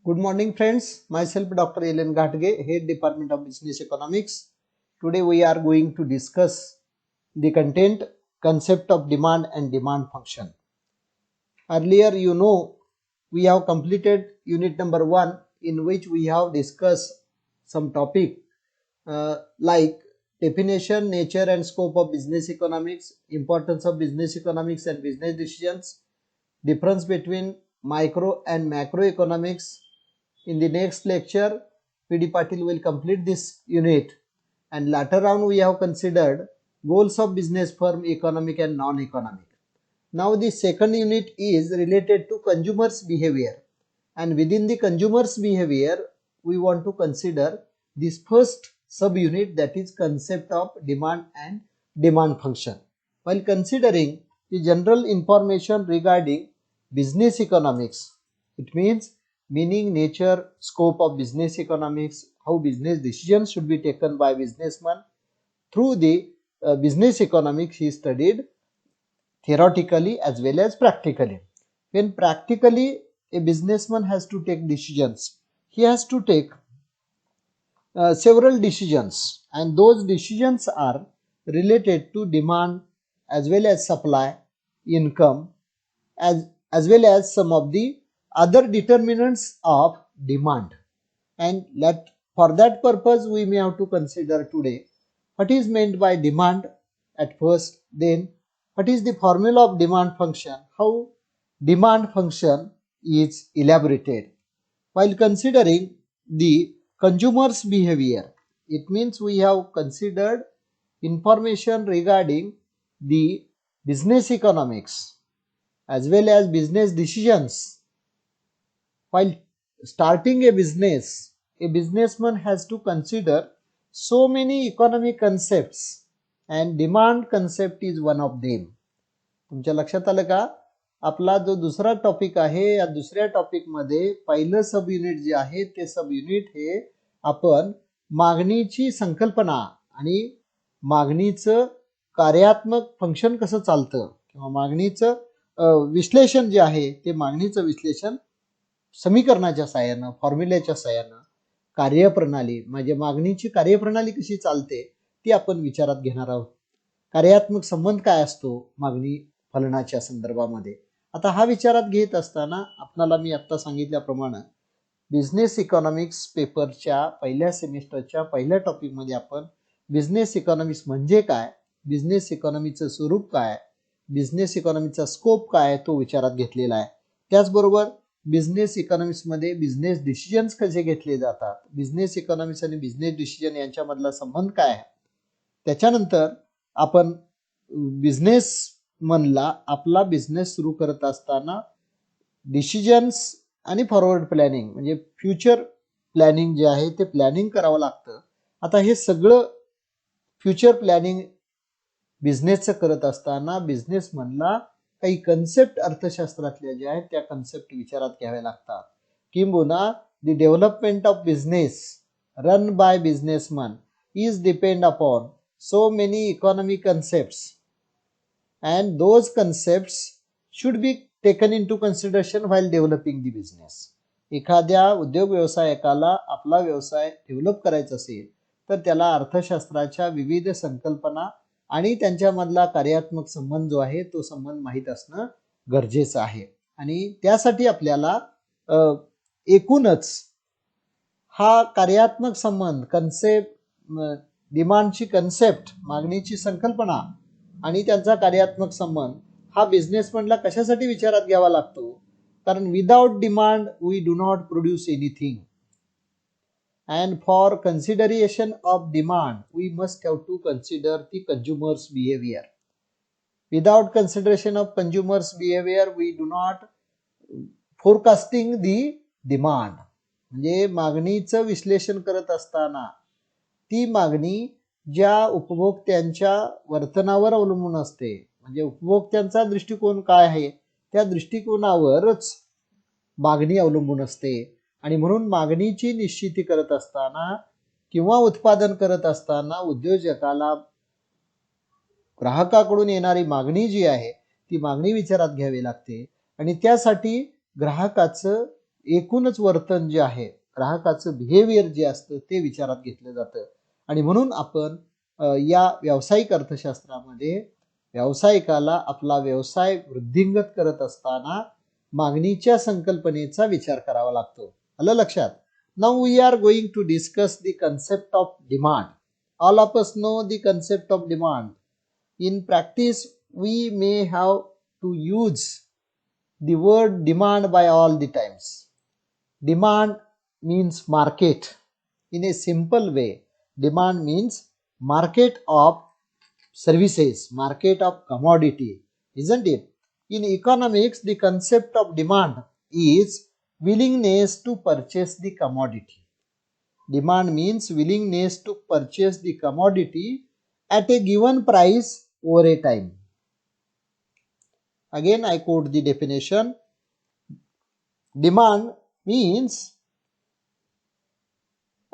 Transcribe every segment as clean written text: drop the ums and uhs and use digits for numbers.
Good morning, friends. Myself, Dr. Ellen Ghatge, Head Department of Business Economics. Today, we are going to discuss the concept of demand and demand function. Earlier, we have completed unit number 1, in which we have discussed some topic like definition, nature, and scope of business economics, importance of business economics and business decisions, difference between micro and macroeconomics. In the next lecture, P.D. Patil will complete this unit, and later on we have considered goals of business firm, economic and non-economic. Now the second unit is related to consumers' behavior, and within the consumers' behavior we want to consider this first subunit, that is concept of demand and demand function. While considering the general information regarding business economics, it means meaning, nature, scope of business economics, how business decisions should be taken by businessman. Through the business economics he studied theoretically as well as practically. When practically a businessman has to take decisions, he has to take several decisions, and those decisions are related to demand as well as supply, income, as well as some of the other determinants of demand. And for that purpose we may have to consider today what is meant by demand at first, then what is the formula of demand function, how demand function is elaborated. While considering the consumer's behavior, it means we have considered information regarding the business economics as well as business decisions. While starting a businessman has to consider so many economic concepts, and demand concept is one of them. तुमच्या लक्षात आलं का? आपला जो दुसरा topic आहे, या दुसऱ्या टॉपिक मध्ये पहिलं सब युनिट जे आहे ते सब युनिट हे आपण मागणीची संकल्पना आणि मागणीचं कार्यात्मक फंक्शन कसं चालतं किंवा मागणीचं विश्लेषण जे आहे ते मागणीचं विश्लेषण समीकरणाच्या साहाय्याने, फॉर्म्युल्याच्या साहाय्याने, कार्यप्रणाली म्हणजे मागणीची कार्यप्रणाली कशी चालते ती आपण विचारात घेणार आहोत. कार्यात्मक संबंध काय असतो मागणी फलनाच्या संदर्भामध्ये. आता हा विचारात घेत असताना आपल्याला मी आता सांगितल्याप्रमाणे बिझनेस इकॉनॉमिक्स पेपरच्या पहिल्या सेमिस्टरच्या पहिल्या टॉपिक मध्ये आपण बिझनेस इकॉनॉमिक्स म्हणजे काय, बिझनेस इकॉनॉमीचं स्वरूप काय, बिझनेस इकॉनॉमीचा स्कोप काय तो विचारात घेतलेला आहे. त्याचबरोबर बिझनेस इकॉनॉमिक्स मध्ये बिझनेस डिसिजन्स कसे घेतले जातात, बिझनेस इकॉनॉमिक्स आणि बिझनेस डिसिजन यांच्यामधला संबंध काय आहे. त्याच्यानंतर आपण बिझनेस मनला आपला बिझनेस सुरू करत असताना डिसिजन्स आणि फॉरवर्ड प्लॅनिंग म्हणजे फ्युचर प्लॅनिंग जे आहे ते प्लॅनिंग करावं लागतं. आता हे सगळं फ्युचर प्लॅनिंग बिझनेसचं करत असताना बिझनेसमनला काही कन्सेप्ट अर्थशास्त्रातल्या ज्या आहेत त्या कन्सेप्ट विचारात घ्याव्या लागतात. किंबहुना the development of business run by businessman is depend upon so many economic concepts, and those concepts should be taken into consideration while developing the business. एखाद्या उद्योग व्यवसायकाला आपला व्यवसाय डेव्हलप करायचा असेल तर त्याला अर्थशास्त्राच्या विविध संकल्पना आणि त्यांच्यामधला कार्यात्मक संबंध जो आहे तो संबंध माहीत असणं गरजेचं आहे. आणि त्यासाठी आपल्याला एकूणच हा कार्यात्मक संबंध, कन्सेप्ट, डिमांडची कन्सेप्ट, मागणीची संकल्पना आणि त्यांचा कार्यात्मक संबंध हा बिझनेसमॅनला कशासाठी विचारात घ्यावा लागतो, कारण without demand we do not produce anything, and for consideration of demand we must have to consider the consumers behavior. Without consideration of consumers behavior we do not forecasting the demand. म्हणजे मागणीचं विश्लेषण करत असताना ती मागणी ज्या उपभोक्त्यांच्या वर्तनावर अवलंबून असते, म्हणजे उपभोक्त्यांचा दृष्टिकोन काय आहे त्या दृष्टिकोनावरच मागणी अवलंबून असते. आणि म्हणून मागणीची निश्चिती करत असताना किंवा उत्पादन करत असताना उद्योजकाला ग्राहकाकडून येणारी मागणी जी आहे ती मागणी विचारात घ्यावी लागते. आणि त्यासाठी ग्राहकाचं एकूणच वर्तन जे आहे, ग्राहकाचं बिहेवियर जे असतं ते विचारात घेतलं जातं. आणि म्हणून आपण या व्यावसायिक अर्थशास्त्रामध्ये व्यावसायिकाला आपला व्यवसाय वृद्धिंगत करत असताना मागणीच्या संकल्पनेचा विचार करावा लागतो. आलं लक्षात? Now we are going to discuss the concept of demand. All of us know the concept of demand. In practice we may have to use the word demand by all the times. Demand means market. In a simple way, demand means market of services, market of commodity, isn't it? In economics, the concept of demand is willingness to purchase the commodity. Demand means willingness to purchase the commodity at a given price over a time. Again, I quote the definition. Demand means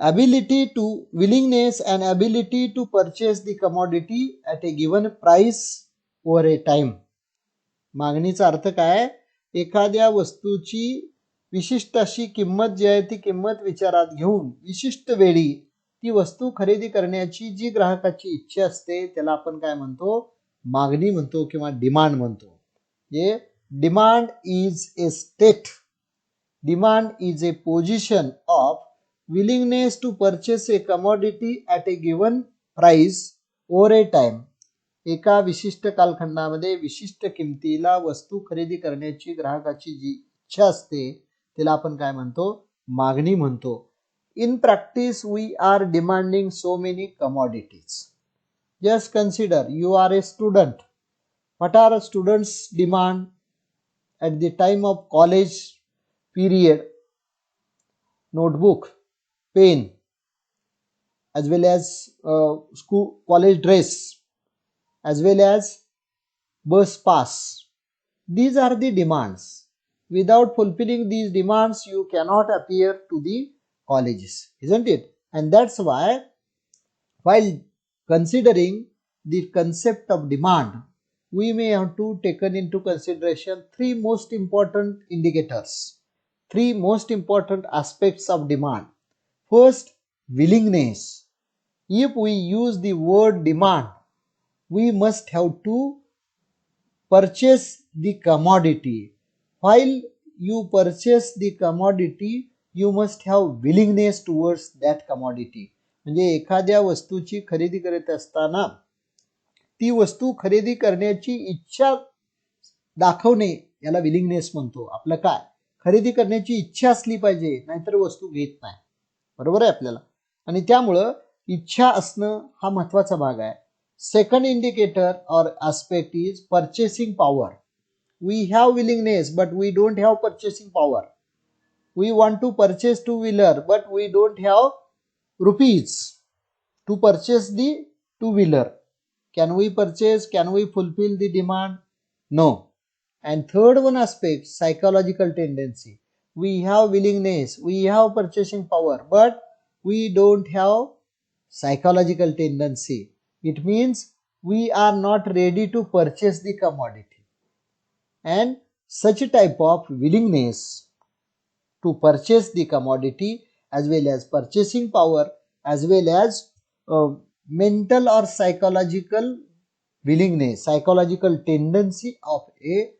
willingness and ability to purchase the commodity at a given price over a time. मागणीचा अर्थ काय? एखाद्या वस्तूची विशिष्ट अशी किंमत जी आहे ती किंमत विचारात घेऊन विशिष्ट वेळी ती वस्तू खरेदी करण्याची जी ग्राहकाची इच्छा असते त्याला आपण काय म्हणतो? मागणी म्हणतो किंवा डिमांड म्हणतो. Demand is a state. Demand is a position of willingness to purchase a commodity at a given price over a time. एका विशिष्ट कालखंडामध्ये विशिष्ट किमतीला वस्तू खरेदी करण्याची ग्राहकाची जी इच्छा असते त्याला आपण काय म्हणतो? मागणी म्हणतो. In practice we are demanding so many commodities. Just consider you are a student. What are students' demand at the time of college period? Notebook, pen, as well as school college dress, as well as bus pass. These are the demands. Without fulfilling these demands, you cannot appear to the colleges, isn't it? And that's why, while considering the concept of demand, we may have to taken into consideration three most important indicators, three most important aspects of demand. First, willingness. If we use the word demand, we must have to purchase the commodity. While you purchase the commodity, you must have willingness towards that commodity. म्हणजे एखाद्या वस्तूची खरेदी करत असताना ती वस्तू खरेदी करण्याची इच्छा दाखवणे याला विलिंगनेस म्हणतो. आपलं काय? खरेदी करण्याची इच्छा असली पाहिजे, नाहीतर वस्तू घेत नाही. बरोबर आहे आपल्याला? आणि त्यामुळं इच्छा असणं हा महत्वाचा भाग आहे. सेकंड इंडिकेटर और aspect is purchasing power. We have willingness but we don't have purchasing power. We want to purchase two-wheeler but we don't have rupees to purchase the two-wheeler. Can we purchase? Can we fulfill the demand? No. And third one aspect, psychological tendency. We have willingness, we have purchasing power, but we don't have psychological tendency. It means we are not ready to purchase the commodity. And such a type of willingness to purchase the commodity, as well as purchasing power, as well as mental or psychological willingness, psychological tendency of a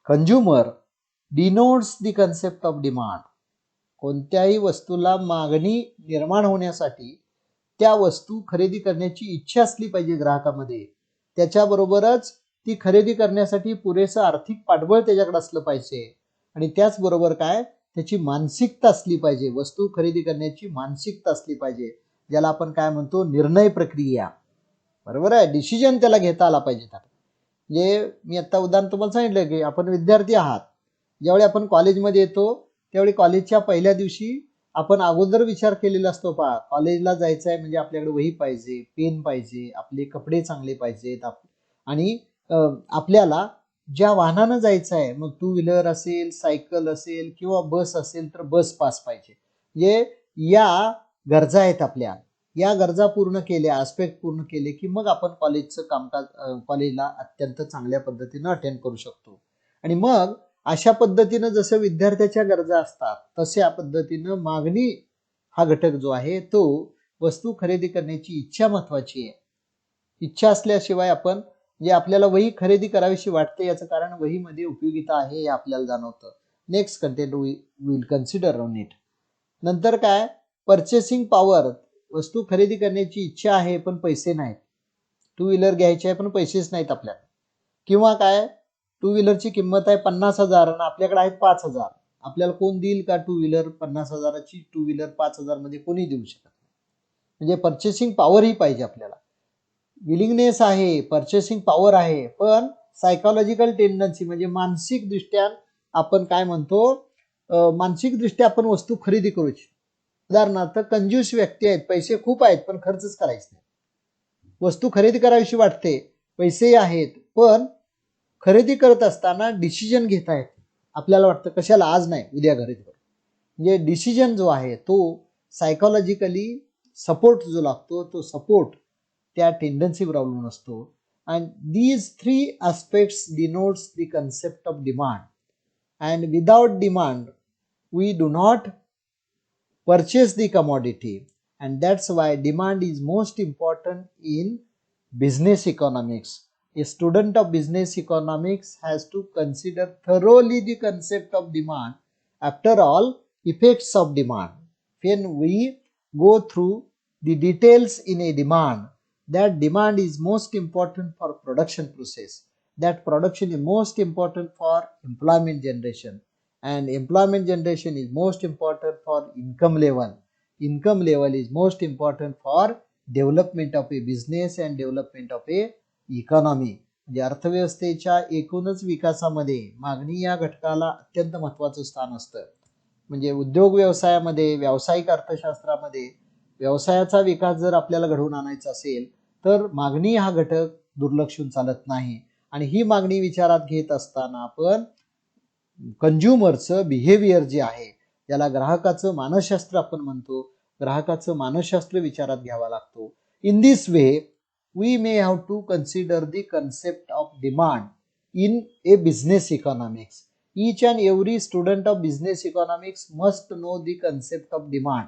consumer denotes the concept of demand. कोणत्याही वस्तूला मागणी निर्माण होण्यासाठी त्या वस्तू खरेदी करण्याची इच्छा असली पाहिजे ग्राहकामध्ये. त्याच्याबरोबरच ती खरेदी करण्यासाठी पुरेसं आर्थिक पाठबळ त्याच्याकडे असलं पाहिजे. आणि त्याचबरोबर काय? त्याची मानसिकता असली पाहिजे. वस्तू खरेदी करण्याची मानसिकता असली पाहिजे, ज्याला आपण काय म्हणतो? निर्णय प्रक्रिया. बरोबर आहे? डिसिजन त्याला घेता आला पाहिजे. म्हणजे मी आता उदाहरण तुम्हाला सांगितलं की आपण विद्यार्थी आहात. ज्यावेळी आपण कॉलेजमध्ये येतो त्यावेळी कॉलेजच्या पहिल्या दिवशी आपण अगोदर विचार केलेला असतो. पहा, कॉलेजला जायचं आहे म्हणजे आपल्याकडे वही पाहिजे, पेन पाहिजे, आपले कपडे चांगले पाहिजेत, आणि आपल्याला ज्या वाहनानं जायचं आहे, मग टू व्हीलर असेल, सायकल असेल किंवा बस असेल तर बस पास पाहिजे. म्हणजे या गरजा आहेत आपल्या. या गरजा पूर्ण केल्या, आस्पेक्ट पूर्ण केले की मग आपण कॉलेजचं कामकाज कॉलेजला अत्यंत चांगल्या पद्धतीनं अटेंड करू शकतो. आणि मग अशा पद्धतीनं जसं विद्यार्थ्याच्या गरजा असतात तशा पद्धतीनं मागणी हा घटक जो आहे तो वस्तू खरेदी करण्याची इच्छा महत्वाची आहे. इच्छा असल्याशिवाय आपण जे आपल्याला वही खरेदी करावीशी वाटते याचं कारण वहीमध्ये उपयोगिता आहे हे आपल्याला जाणवतं. Next content will consider on it. नंतर काय, परचेसिंग पॉवर, वस्तू खरेदी करण्याची इच्छा आहे पण पैसे नाहीत. टू व्हीलर घ्यायची आहे पण पैसेच नाहीत आपल्याला. किंवा काय, टू व्हीलरची किंमत आहे 50,000 आणि आपल्याकडे आहेत 5,000. आपल्याला कोण देईल का टू व्हीलर? 50,000ची टू व्हीलर 5,000 मध्ये कोणी देऊ शकत नाही. म्हणजे परचेसिंग पॉवर ही पाहिजे आपल्याला. विलिंगनेस आहे, परचेसिंग पॉवर आहे, पण सायकोलॉजिकल टेंडन्सी म्हणजे मानसिक दृष्ट्या आपण काय म्हणतो, मानसिक दृष्ट्या आपण वस्तू खरेदी करू इच्छितो. उदाहरणार्थ कंजूस व्यक्ती आहेत, पैसे खूप आहेत पण खर्चच करायचे नाही. वस्तू खरेदी करावीशी वाटते, पैसेही आहेत, पण खरेदी करत असताना डिसिजन घेता येते. आपल्याला वाटतं कशाला आज नाही उद्या खरेदी करू. म्हणजे डिसिजन जो आहे तो सायकोलॉजिकली सपोर्ट जो लागतो तो सपोर्ट त्या टेंडन्सीवर अवलंबून असतो. And these 3 aspects denotes the concept of demand. And without demand we do not purchase the commodity, and that's why demand is most important in business economics. A student of business economics has to consider thoroughly the concept of demand. After all, effects of demand, when we go through the details in a demand, that demand is most important for production process, that production is most important for employment generation, and employment generation is most important for income level. Income level is most important for development of a business and development of a economy. म्हणजे अर्थव्यवस्थेच्या एकूणच विकासामध्ये मागणी या घटकाला अत्यंत महत्त्वाचं स्थान असतं. म्हणजे उद्योग व्यवसायामध्ये, व्यावसायिक अर्थशास्त्रामध्ये व्यवसायाचा विकास जर आपल्याला घडवून आणायचा असेल तर मागणी हा घटक दुर्लक्षून चालत नाही. आणि ही मागणी विचारात घेत असताना आपण कंझ्युमरचं बिहेवियर जे आहे, ज्याला ग्राहकाचं मानसशास्त्र आपण म्हणतो, ग्राहकाचं मानसशास्त्र विचारात घ्यावा लागतो. In this way we may have to consider the concept of demand in a business economics. Each and every student of business economics must know the concept of demand.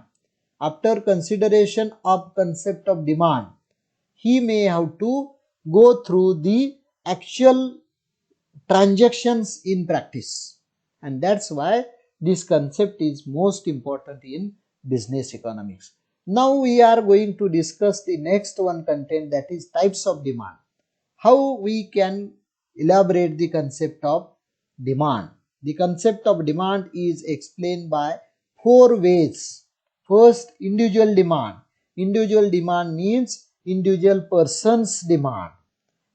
After consideration of concept of demand, he may have to go through the actual transactions in practice, and that's why this concept is most important in business economics. Now we are going to discuss the next one content, that is types of demand. How we can elaborate the concept of demand. The concept of demand is explained by 4 ways. First, individual demand. Individual demand means individual person's demand,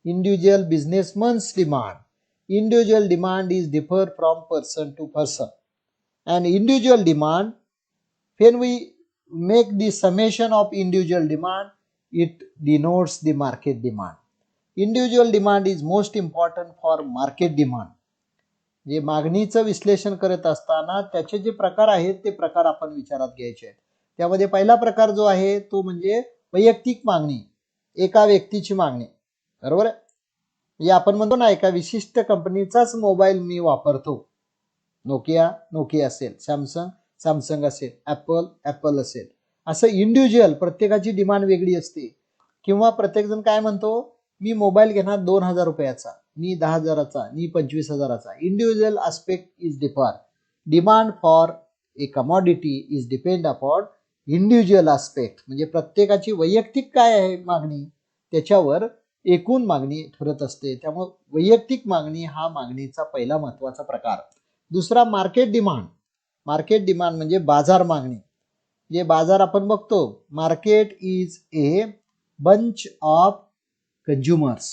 individual businessman's demand. Individual demand is differ from person to person. And individual demand, when we make the summation of individual demand, it denotes the market demand. Individual demand is most important for market demand. जे मागणीचं विश्लेषण करत असताना त्याचे जे प्रकार आहेत ते प्रकार आपण विचारात घ्यायचे आहेत. त्यामध्ये पहिला प्रकार जो आहे तो म्हणजे वैयक्तिक मागणी, एका व्यक्तीची मागणी. बरोबर आहे. म्हणजे आपण म्हणतो ना, एका विशिष्ट कंपनीचाच मोबाईल मी वापरतो, नोकिया असेल, सॅमसंग असेल, ॲपल असेल, असं इंडिव्हिज्युअल प्रत्येकाची डिमांड वेगळी असते. किंवा प्रत्येकजण काय म्हणतो, मी मोबाईल घेणार 2,000 रुपयाचा, मी 10,000चा, मी 25,000चा. Individual aspect is differ. Demand for a commodity is depend upon individual aspect. म्हणजे प्रत्येकाची वैयक्तिक काय आहे मागणी त्याच्यावर एकूण मागणी ठरत असते. त्यामुळे वैयक्तिक मागणी हा मागणीचा पहिला महत्त्वाचा प्रकार. दुसरा मार्केट डिमांड. मार्केट डिमांड म्हणजे बाजार मागणी. जे बाजार आपण बघतो, market is a bunch of consumers.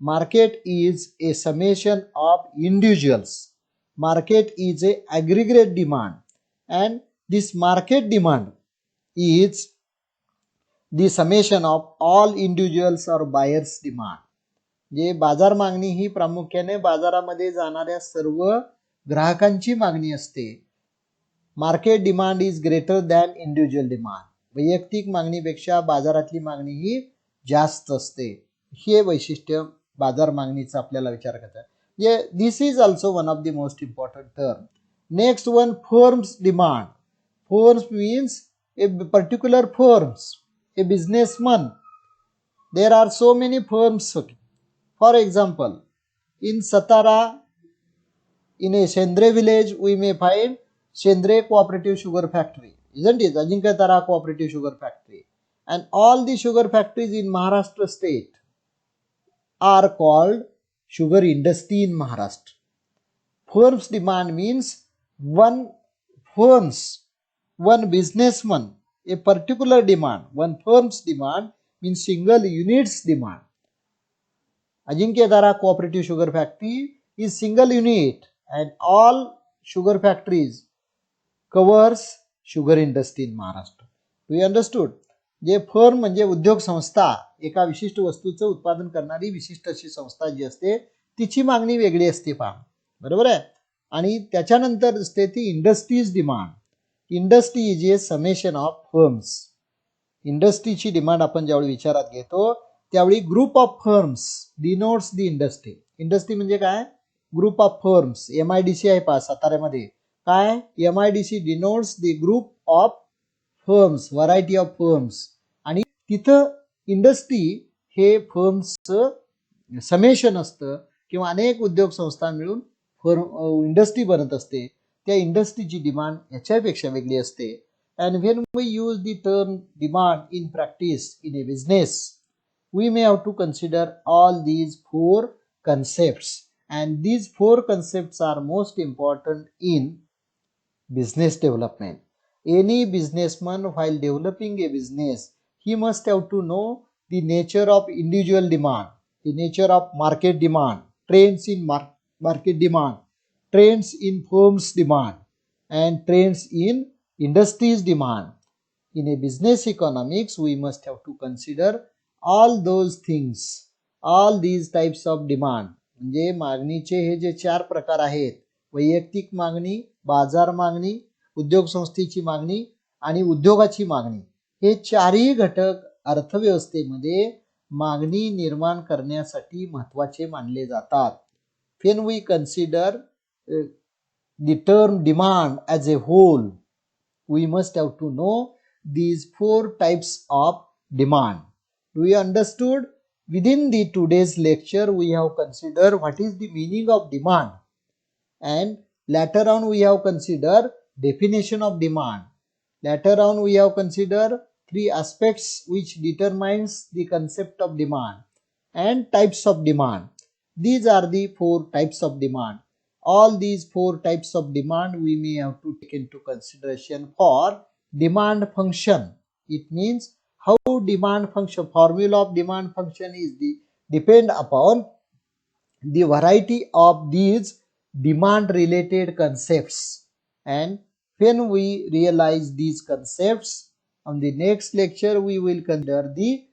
Market is a summation of individuals. Market is a aggregate demand, and this market demand is the summation of all individuals or buyers demand. जे बाजार मागणी ही प्रामुख्याने बाजारामध्ये जाणाऱ्या सर्व ग्राहकांची मागणी असते. Market demand is greater than individual demand. वैयक्तिक मागणीपेक्षा बाजारातली मागणी ही जास्त असते. हे वैशिष्ट्य बाजार मागणीचा आपल्याला विचार करतात. Yeah, this is also one of the most important term. Next one, firm's demand. Firms means a particular firms, a businessman. There are so many firms. For example, in Satara, in a Shendre village, we may find Shendre Cooperative Sugar Factory, isn't it? Ajinkya Cooperative Sugar Factory. And all the sugar factories in Maharashtra state are called sugar industry in Maharashtra. Firm's demand means one firm's, one businessman, a particular demand. One firm's demand means single unit's demand. Ajinkya Dara Cooperative Sugar Factory is single unit and all sugar factories covers sugar industry in Maharashtra. Do you understood? जे firm म्हणजे उद्योग संस्था, एका विशिष्ट वस्तूचं उत्पादन करणारी विशिष्ट अशी संस्था जी असते तिची मागणी वेगळी असते पहा, बरोबर आहे. आणि त्याच्यानंतर असते ती industries demand. Industry is a summation of firms. इंडस्ट्रीची डिमांड आपण ज्यावेळी विचारात घेतो त्यावेळी group of firms denotes the industry. Industry म्हणजे काय? Group of firms. MIDC आहे पहा साताऱ्यामध्ये. काय? MIDC denotes the group of firms, variety of firms. आणि तिथं इंडस्ट्री हे फर्म्सचं समेशन असतं किंवा अनेक उद्योग संस्था मिळून इंडस्ट्री बनत असते. त्या इंडस्ट्रीची डिमांड याच्यापेक्षा वेगळी असते. And when we use the term demand in practice in a business, we may have to consider all these four concepts. And these four concepts are most important in business development. Any businessman, while developing a business, he must have to know the nature of individual demand, the nature of market demand, trends in market demand, trends in firms demand, and trends in industries demand. In a business economics, we must have to consider all those things, all these types of demand. म्हणजे मागणीचे हे जे चार प्रकार आहेत, वैयक्तिक मागणी, बाजार मागणी, उद्योग संस्थेची मागणी आणि उद्योगाची मागणी, हे चारही घटक अर्थव्यवस्थेमध्ये मागणी निर्माण करण्यासाठी महत्त्वाचे मानले जातात. When we consider the term demand as a whole, we must have to know these four types of demand. Do you understood? Within the today's lecture, we have considered what is the meaning of demand, and later on we have considered definition of demand. Later on we have considered three aspects which determines the concept of demand and types of demand. These are the four types of demand. All these four types of demand we may have to take into consideration for demand function. It means how demand function, formula of demand function is depend upon the variety of these demand related concepts. And when we realize these concepts, on the next lecture we will consider the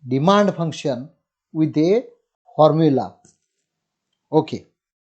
demand function with a formula. Okay.